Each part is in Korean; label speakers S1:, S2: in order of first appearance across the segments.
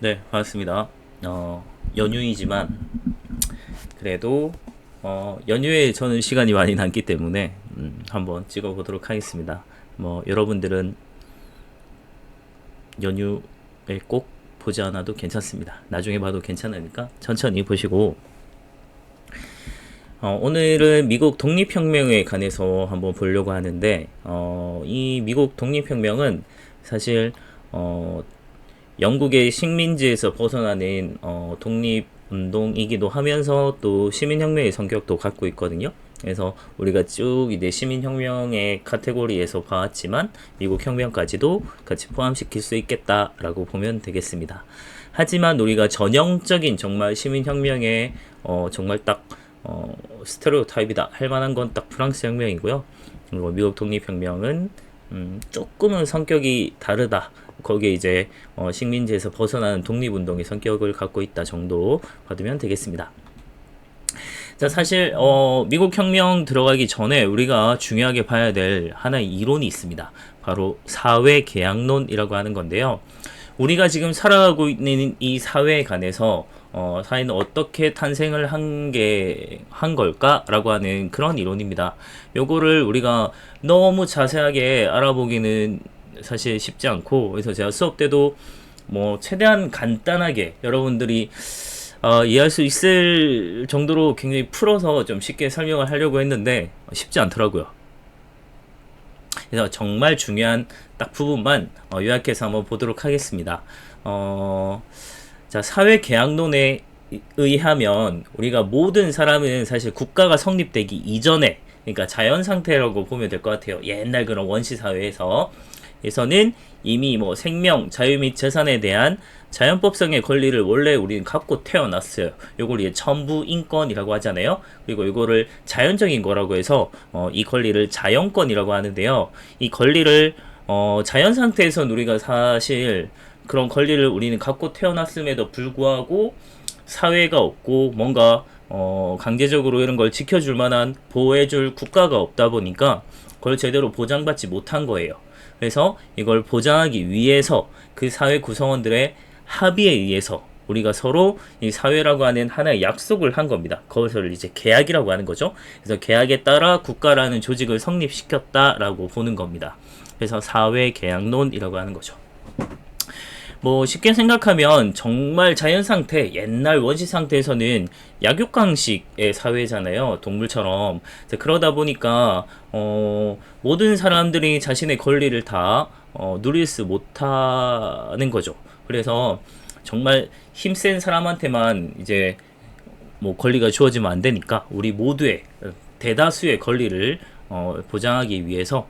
S1: 네, 반갑습니다. 연휴이지만 그래도 연휴에 저는 시간이 많이 남기 때문에 한번 찍어보도록 하겠습니다. 뭐 여러분들은 연휴에 꼭 보지 않아도 괜찮습니다. 나중에 봐도 괜찮으니까 천천히 보시고 오늘은 미국 독립혁명에 관해서 한번 보려고 하는데 이 미국 독립혁명은 사실 영국의 식민지에서 벗어나는 독립운동이기도 하면서 또 시민혁명의 성격도 갖고 있거든요. 그래서 우리가 쭉 이제 시민혁명의 카테고리에서 봐왔지만 미국 혁명까지도 같이 포함시킬 수 있겠다라고 보면 되겠습니다. 하지만 우리가 전형적인 정말 시민혁명의 정말 딱 스테레오타입이다 할 만한 건 딱 프랑스 혁명이고요. 그리고 미국 독립혁명은 조금은 성격이 다르다. 거기에 이제 식민지에서 벗어나는 독립운동의 성격을 갖고 있다 정도 받으면 되겠습니다. 자, 사실 미국 혁명 들어가기 전에 우리가 중요하게 봐야 될 하나의 이론이 있습니다. 바로 사회계약론이라고 하는 건데요. 우리가 지금 살아가고 있는 이 사회에 관해서 사회는 어떻게 탄생을 한 걸까라고 하는 그런 이론입니다. 요거를 우리가 너무 자세하게 알아보기는 사실 쉽지 않고, 그래서 제가 수업 때도 뭐 최대한 간단하게 여러분들이 이해할 수 있을 정도로 굉장히 풀어서 좀 쉽게 설명을 하려고 했는데 쉽지 않더라고요. 그래서 정말 중요한 딱 부분만 요약해서 한번 보도록 하겠습니다. 자, 사회계약론에 의하면 우리가 모든 사람은 사실 국가가 성립되기 이전에, 그러니까 자연상태라고 보면 될 것 같아요. 옛날 그런 원시사회에서는 이미 뭐 생명, 자유 및 재산에 대한 자연법성의 권리를 원래 우리는 갖고 태어났어요. 요걸 이제 천부인권이라고 하잖아요. 그리고 이거를 자연적인 거라고 해서 이 권리를 자연권이라고 하는데요. 이 권리를 자연 상태에서는 우리가 사실 그런 권리를 우리는 갖고 태어났음에도 불구하고 사회가 없고 뭔가 강제적으로 이런 걸 지켜줄 만한 보호해줄 국가가 없다 보니까 그걸 제대로 보장받지 못한 거예요. 그래서 이걸 보장하기 위해서 그 사회 구성원들의 합의에 의해서 우리가 서로 이 사회라고 하는 하나의 약속을 한 겁니다. 그것을 이제 계약이라고 하는 거죠. 그래서 계약에 따라 국가라는 조직을 성립시켰다라고 보는 겁니다. 그래서 사회계약론이라고 하는 거죠. 뭐 쉽게 생각하면 정말 자연 상태, 옛날 원시 상태에서는 약육강식의 사회잖아요. 동물처럼. 그러다 보니까 모든 사람들이 자신의 권리를 다 누릴 수 못하는 거죠. 그래서 정말 힘센 사람한테만 이제 뭐 권리가 주어지면 안 되니까 우리 모두의 대다수의 권리를 보장하기 위해서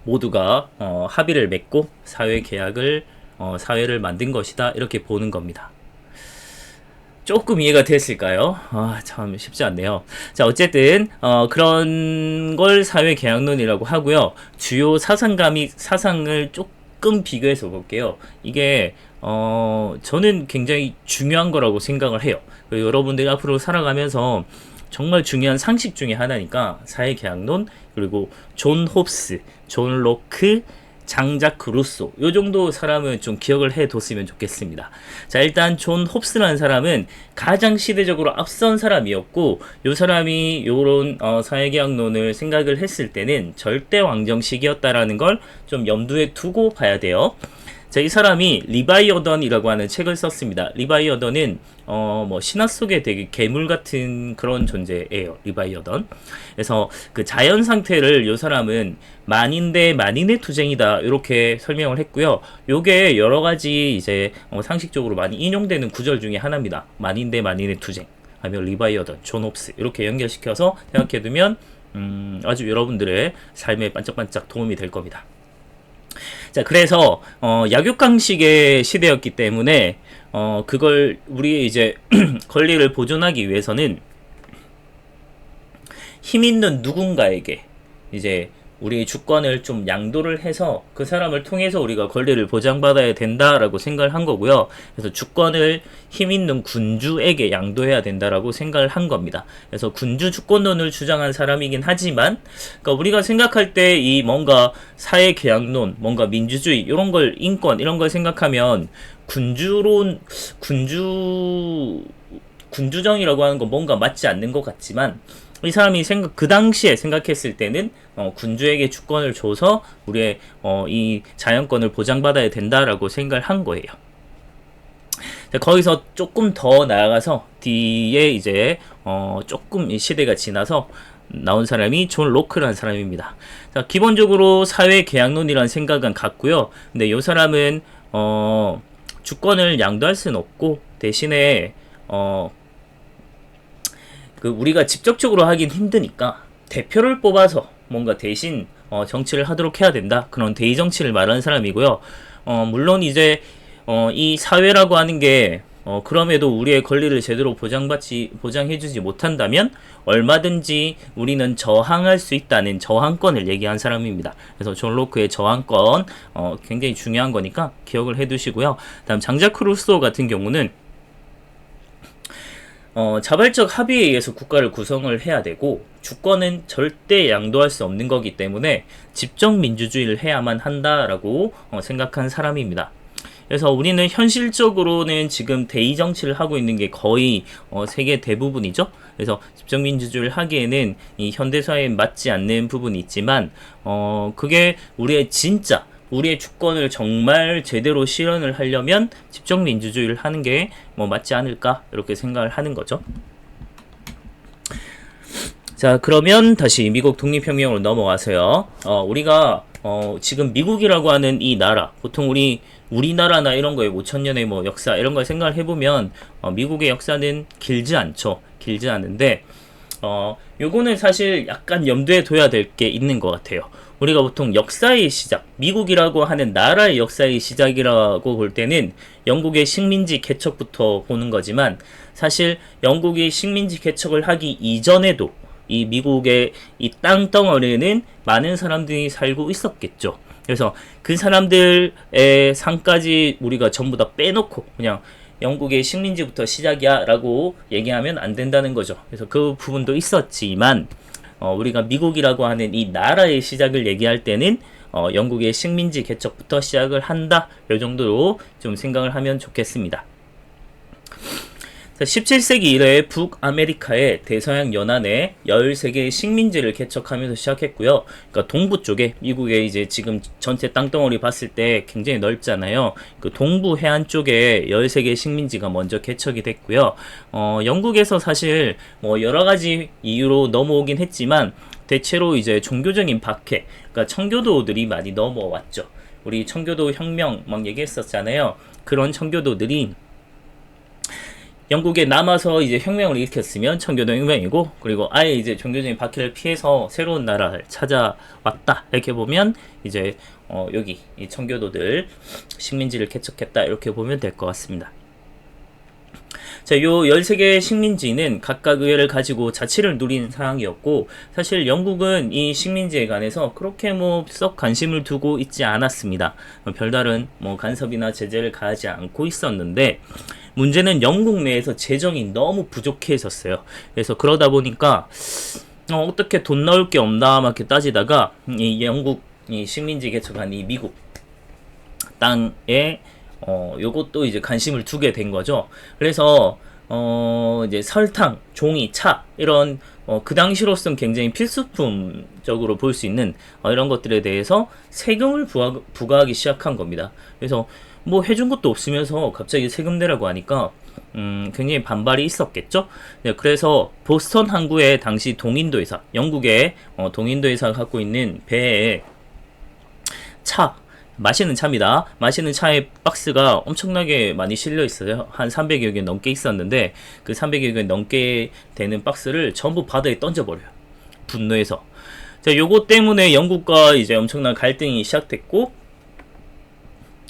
S1: 모두가 합의를 맺고 사회를 만든 것이다, 이렇게 보는 겁니다. 조금 이해가 됐을까요? 참 쉽지 않네요. 자, 어쨌든 그런 걸 사회계약론이라고 하고요. 주요 사상을 조금 비교해서 볼게요. 이게 저는 굉장히 중요한 거라고 생각을 해요. 여러분들이 앞으로 살아가면서 정말 중요한 상식 중에 하나니까 사회계약론, 그리고 존 홉스, 존 로크, 장자크 루소, 요 정도 사람은 좀 기억을 해뒀으면 좋겠습니다. 자, 일단 존 홉스라는 사람은 가장 시대적으로 앞선 사람이었고, 요 사람이 요런 사회계약론을 생각을 했을 때는 절대 왕정식이었다라는 걸 좀 염두에 두고 봐야 돼요. 자, 이 사람이 리바이어던이라고 하는 책을 썼습니다. 리바이어던은 뭐 신화 속에 되게 괴물 같은 그런 존재예요. 리바이어던. 그래서 그 자연 상태를 요 사람은 만인 대 만인의 투쟁이다, 이렇게 설명을 했고요. 요게 여러 가지 이제 상식적으로 많이 인용되는 구절 중에 하나입니다. 만인 대 만인의 투쟁, 아니면 리바이어던, 존 홉스, 이렇게 연결시켜서 생각해두면 아주 여러분들의 삶에 반짝반짝 도움이 될 겁니다. 자, 그래서 약육강식의 시대였기 때문에 그걸 우리의 이제 권리를 보존하기 위해서는 힘 있는 누군가에게 이제 우리의 주권을 좀 양도를 해서 그 사람을 통해서 우리가 권리를 보장받아야 된다라고 생각을 한 거고요. 그래서 주권을 힘 있는 군주에게 양도해야 된다라고 생각을 한 겁니다. 그래서 군주 주권론을 주장한 사람이긴 하지만, 그러니까 우리가 생각할 때 이 뭔가 사회 계약론, 뭔가 민주주의 이런 걸, 인권 이런 걸 생각하면 군주론, 군주정이라고 하는 건 뭔가 맞지 않는 것 같지만, 이 사람이 그 당시에 생각했을 때는 군주에게 주권을 줘서 우리의 이 자연권을 보장받아야 된다라고 생각을 한 거예요. 거기서 조금 더 나아가서 뒤에 이제 조금 이 시대가 지나서 나온 사람이 존 로크라는 사람입니다. 자, 기본적으로 사회계약론이라는 생각은 같고요. 근데 이 사람은 주권을 양도할 수는 없고, 대신에 우리가 직접적으로 하긴 힘드니까 대표를 뽑아서 뭔가 대신 정치를 하도록 해야 된다, 그런 대의 정치를 말하는 사람이고요. 물론 이제 이 사회라고 하는 게 그럼에도 우리의 권리를 제대로 보장해주지 못한다면 얼마든지 우리는 저항할 수 있다는 저항권을 얘기한 사람입니다. 그래서 존 로크의 저항권 굉장히 중요한 거니까 기억을 해두시고요. 다음 장자크 루소 같은 경우는 자발적 합의에 의해서 국가를 구성을 해야 되고, 주권은 절대 양도할 수 없는 거기 때문에 집정민주주의를 해야만 한다라고 생각한 사람입니다. 그래서 우리는 현실적으로는 지금 대의 정치를 하고 있는 게 거의 세계 대부분이죠. 그래서 집정민주주의를 하기에는 이 현대사회에 맞지 않는 부분이 있지만, 그게 우리의 주권을 정말 제대로 실현을 하려면 집정민주주의를 하는 게 맞지 않을까, 이렇게 생각을 하는 거죠. 자, 그러면 다시 미국 독립혁명으로 넘어가서요. 우리가 지금 미국이라고 하는 이 나라, 보통 우리나라나 이런 거에 5,000년의 역사 이런 걸 생각을 해보면 미국의 역사는 길지 않죠. 길지 않은데 요거는 사실 약간 염두에 둬야 될 게 있는 것 같아요. 우리가 보통 역사의 시작, 미국이라고 하는 나라의 역사의 시작이라고 볼 때는 영국의 식민지 개척부터 보는 거지만, 사실 영국이 식민지 개척을 하기 이전에도 이 미국의 이 땅덩어리에는 많은 사람들이 살고 있었겠죠. 그래서 그 사람들의 삶까지 우리가 전부 다 빼놓고 그냥 영국의 식민지부터 시작이야 라고 얘기하면 안 된다는 거죠. 그래서 그 부분도 있었지만 우리가 미국이라고 하는 이 나라의 시작을 얘기할 때는 영국의 식민지 개척부터 시작을 한다, 이 정도로 좀 생각을 하면 좋겠습니다. 17세기 이래 북아메리카의 대서양 연안에 13개의 식민지를 개척하면서 시작했고요. 그러니까 동부 쪽에, 미국의 이제 지금 전체 땅덩어리 봤을 때 굉장히 넓잖아요. 그 동부 해안 쪽에 13개의 식민지가 먼저 개척이 됐고요. 영국에서 사실 여러 가지 이유로 넘어오긴 했지만, 대체로 이제 종교적인 박해, 그러니까 청교도들이 많이 넘어왔죠. 우리 청교도 혁명 막 얘기했었잖아요. 그런 청교도들이 영국에 남아서 이제 혁명을 일으켰으면 청교도 혁명이고, 그리고 아예 이제 종교적인 박해를 피해서 새로운 나라를 찾아왔다, 이렇게 보면 이제 여기 이 청교도들 식민지를 개척했다, 이렇게 보면 될 것 같습니다. 자, 요 13개의 식민지는 각각 의회를 가지고 자치를 누린 상황이었고, 사실 영국은 이 식민지에 관해서 그렇게 썩 관심을 두고 있지 않았습니다. 별다른 간섭이나 제재를 가하지 않고 있었는데, 문제는 영국 내에서 재정이 너무 부족해졌어요. 그래서 그러다 보니까 어떻게 돈 나올 게 없나 막 이렇게 따지다가 이 영국 이 식민지 개척한 이 미국 땅에 요것도 이제 관심을 두게 된 거죠. 그래서 이제 설탕, 종이, 차 이런 그 당시로서는 굉장히 필수품적으로 볼 수 있는 이런 것들에 대해서 세금을 부과하기 시작한 겁니다. 그래서 해준 것도 없으면서 갑자기 세금 내라고 하니까 굉장히 반발이 있었겠죠. 네, 그래서 보스턴 항구의 당시 동인도회사, 영국의 동인도회사가 갖고 있는 배에 마시는 차입니다. 마시는 차의 박스가 엄청나게 많이 실려 있어요. 한 300여 개 넘게 있었는데, 그 300여 개 넘게 되는 박스를 전부 바다에 던져버려요. 분노해서. 자, 요거 때문에 영국과 이제 엄청난 갈등이 시작됐고,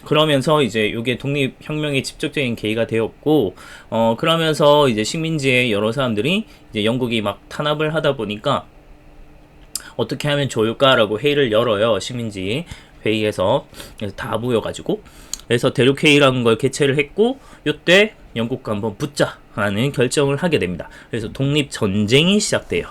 S1: 그러면서 이제 요게 독립혁명의 직접적인 계기가 되었고, 그러면서 이제 식민지의 여러 사람들이 이제 영국이 막 탄압을 하다 보니까 어떻게 하면 좋을까라고 회의를 열어요. 식민지 회의에서. 그래서 다 모여가지고. 그래서 대륙회의라는 걸 개최를 했고, 요때 영국과 한번 붙자라는 결정을 하게 됩니다. 그래서 독립전쟁이 시작돼요.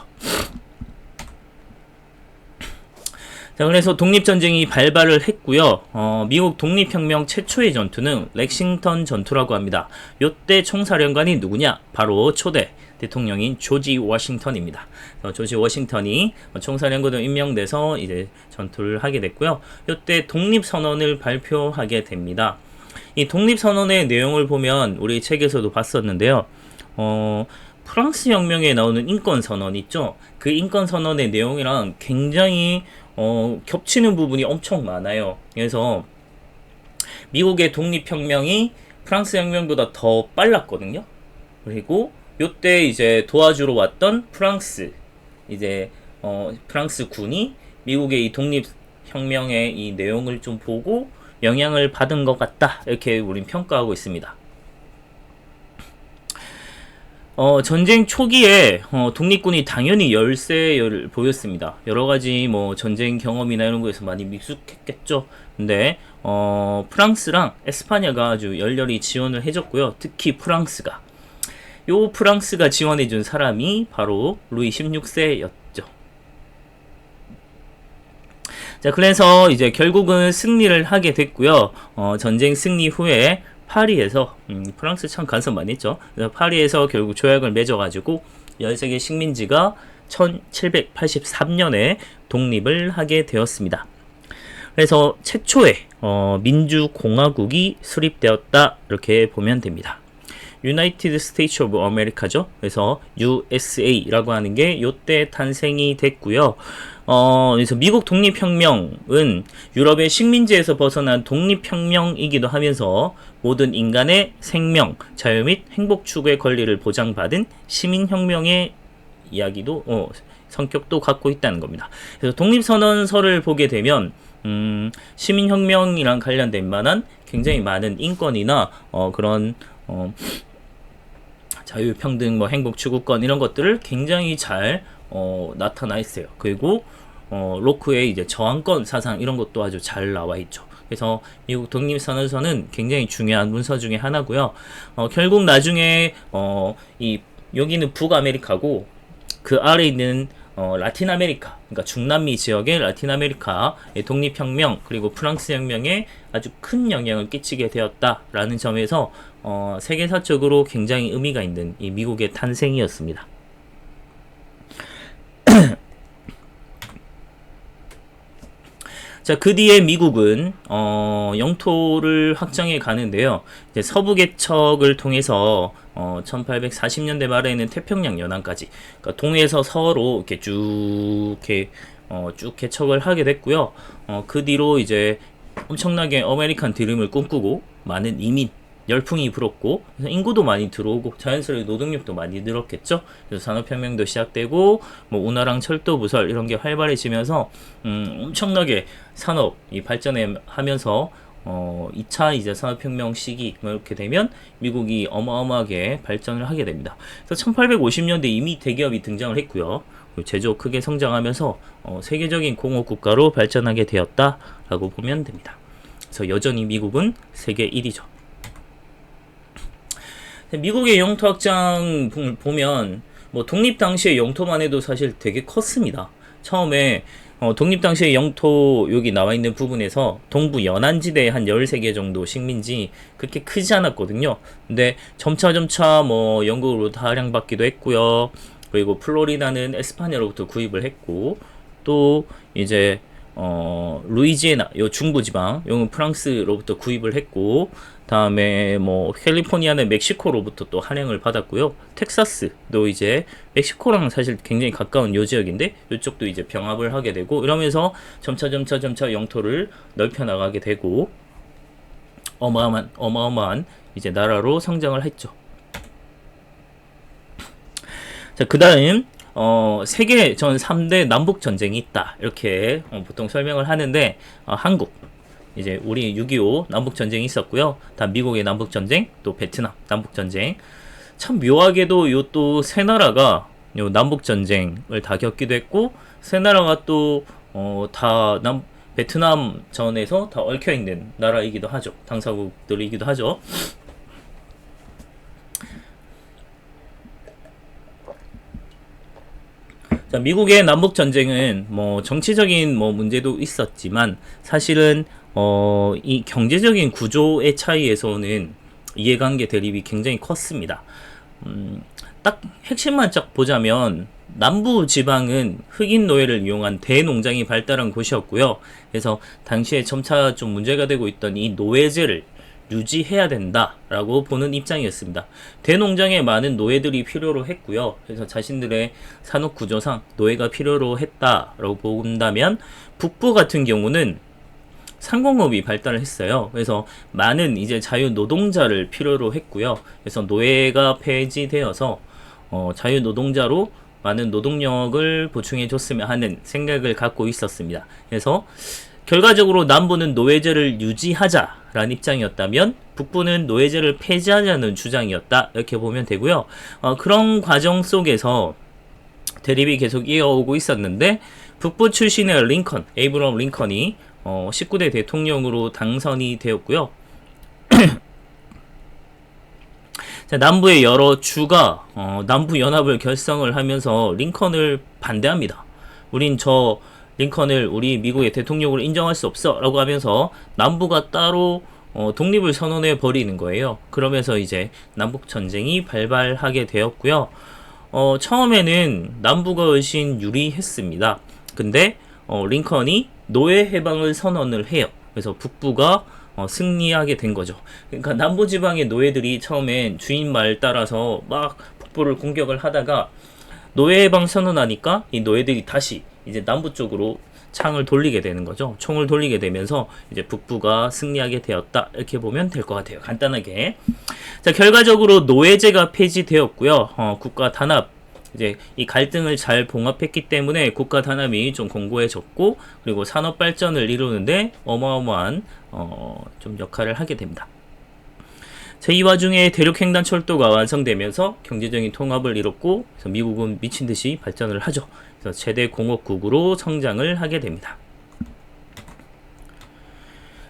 S1: 자, 그래서 독립전쟁이 발발을 했고요. 미국 독립혁명 최초의 전투는 렉싱턴 전투라고 합니다. 요때 총사령관이 누구냐? 바로 초대 대통령인 조지 워싱턴입니다. 조지 워싱턴이 총사령관으로 임명돼서 이제 전투를 하게 됐고요. 요때 독립선언을 발표하게 됩니다. 이 독립선언의 내용을 보면 우리 책에서도 봤었는데요. 프랑스 혁명에 나오는 인권선언 있죠? 그 인권선언의 내용이랑 굉장히 겹치는 부분이 엄청 많아요. 그래서 미국의 독립혁명이 프랑스 혁명보다 더 빨랐거든요. 그리고 요때 이제 도와주러 왔던 프랑스 프랑스 군이 미국의 이 독립혁명의 이 내용을 좀 보고 영향을 받은 것 같다, 이렇게 우린 평가하고 있습니다. 전쟁 초기에 독립군이 당연히 열세를 보였습니다. 여러가지 뭐 전쟁 경험이나 이런 거에서 많이 미숙했겠죠. 근데 프랑스랑 에스파냐가 아주 열렬히 지원을 해줬고요. 특히 프랑스가 지원해준 사람이 바로 루이 16세였죠. 자, 그래서 이제 결국은 승리를 하게 됐고요. 전쟁 승리 후에 파리에서 프랑스 참 간섭 많이 했죠. 그래서 파리에서 결국 조약을 맺어가지고 13개 식민지가 1783년에 독립을 하게 되었습니다. 그래서 최초의 민주공화국이 수립되었다, 이렇게 보면 됩니다. United States of America죠. 그래서 USA라고 하는 게 요때 탄생이 됐고요. 그래서 미국 독립혁명은 유럽의 식민지에서 벗어난 독립혁명이기도 하면서 모든 인간의 생명, 자유 및 행복 추구의 권리를 보장받은 시민혁명의 이야기도 성격도 갖고 있다는 겁니다. 그래서 독립선언서를 보게 되면 시민혁명이랑 관련된 만한 굉장히 많은 인권이나 그런 자유, 평등, 행복 추구권 이런 것들을 굉장히 잘 나타나 있어요. 그리고 로크의 이제 저항권 사상 이런 것도 아주 잘 나와 있죠. 그래서 미국 독립선언서는 굉장히 중요한 문서 중에 하나고요. 결국 나중에 여기는 북아메리카고 그 아래 있는 라틴 아메리카, 그러니까 중남미 지역의 라틴 아메리카의 독립혁명 그리고 프랑스 혁명에 아주 큰 영향을 끼치게 되었다라는 점에서 세계사적으로 굉장히 의미가 있는 이 미국의 탄생이었습니다. 자, 그 뒤에 미국은 영토를 확장해 가는데요. 이제 서부 개척을 통해서 1840년대 말에는 태평양 연안까지, 그러니까 동에서 서로 이렇게 쭉 개척을 하게 됐고요. 그 뒤로 이제 엄청나게 아메리칸 드림을 꿈꾸고 많은 이민 열풍이 불었고, 그래서 인구도 많이 들어오고 자연스레 노동력도 많이 늘었겠죠. 그래서 산업혁명도 시작되고 뭐 운하랑 철도 부설 이런 게 활발해지면서 엄청나게 산업이 발전하면서 2차 이제 산업혁명 시기 이렇게 되면 미국이 어마어마하게 발전을 하게 됩니다. 그래서 1850년대 이미 대기업이 등장을 했고요. 제조업 크게 성장하면서 세계적인 공업 국가로 발전하게 되었다라고 보면 됩니다. 그래서 여전히 미국은 세계 1위죠. 미국의 영토 확장 보면 뭐 독립 당시의 영토만 해도 사실 되게 컸습니다. 처음에 독립 당시의 영토 여기 나와 있는 부분에서 동부 연안지대에 한 13개 정도 식민지 그렇게 크지 않았거든요. 근데 점차 뭐 영국으로부터 할양받기도 했고요. 그리고 플로리다는 에스파냐로부터 구입을 했고, 또 이제 루이지애나 요 중부지방 요는 프랑스로부터 구입을 했고, 다음에 뭐 캘리포니아는 멕시코로부터 또 할양을 받았고요. 텍사스도 이제 멕시코랑 사실 굉장히 가까운 요 지역인데 이쪽도 이제 병합을 하게 되고, 이러면서 점차 영토를 넓혀 나가게 되고 어마어마한 이제 나라로 성장을 했죠. 자, 그다음 세계 전 3대 남북 전쟁이 있다, 이렇게 보통 설명을 하는데, 한국 이제 우리 6.25 남북 전쟁이 있었고요. 다음 미국의 남북 전쟁, 또 베트남 남북 전쟁. 참 묘하게도 요 또 세 나라가 요 남북 전쟁을 다 겪기도 했고 세 나라가 또 다 베트남 전에서 다 얽혀 있는 나라이기도 하죠. 당사국들이기도 하죠. 자, 미국의 남북 전쟁은 뭐 정치적인 뭐 문제도 있었지만 사실은 이 경제적인 구조의 차이에서는 이해관계 대립이 굉장히 컸습니다. 딱 핵심만 쫙 보자면 남부 지방은 흑인 노예를 이용한 대농장이 발달한 곳이었고요. 그래서 당시에 점차 좀 문제가 되고 있던 이 노예제를 유지해야 된다라고 보는 입장이었습니다. 대농장에 많은 노예들이 필요로 했고요. 그래서 자신들의 산업 구조상 노예가 필요로 했다라고 본다면 북부 같은 경우는 상공업이 발달을 했어요. 그래서 많은 이제 자유 노동자를 필요로 했고요. 그래서 노예가 폐지되어서 자유 노동자로 많은 노동력을 보충해 줬으면 하는 생각을 갖고 있었습니다. 그래서 결과적으로 남부는 노예제를 유지하자라는 입장이었다면 북부는 노예제를 폐지하자는 주장이었다, 이렇게 보면 되고요. 그런 과정 속에서 대립이 계속 이어오고 있었는데 북부 출신의 링컨, 에이브럼 링컨이 19대 대통령으로 당선이 되었고요. 자, 남부의 여러 주가 남부 연합을 결성을 하면서 링컨을 반대합니다. 우린 저 링컨을 우리 미국의 대통령으로 인정할 수 없어 라고 하면서 남부가 따로 독립을 선언해 버리는 거예요. 그러면서 이제 남북 전쟁이 발발하게 되었고요. 처음에는 남부가 훨씬 유리했습니다. 근데 링컨이 노예 해방을 선언을 해요. 그래서 북부가 승리하게 된 거죠. 그러니까 남부지방의 노예들이 처음엔 주인 말 따라서 막 북부를 공격을 하다가 노예 해방 선언하니까 이 노예들이 다시 이제 남부 쪽으로 창을 돌리게 되는 거죠. 총을 돌리게 되면서 이제 북부가 승리하게 되었다, 이렇게 보면 될 것 같아요. 간단하게. 자, 결과적으로 노예제가 폐지되었고요. 국가 단합, 이제 이 갈등을 잘 봉합했기 때문에 국가 단합이 좀 공고해졌고, 그리고 산업 발전을 이루는데 어마어마한 좀 역할을 하게 됩니다. 자, 이 와중에 대륙횡단 철도가 완성되면서 경제적인 통합을 이뤘고, 그래서 미국은 미친 듯이 발전을 하죠. 그래서 최대 공업국으로 성장을 하게 됩니다.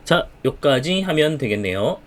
S1: 자, 여기까지 하면 되겠네요.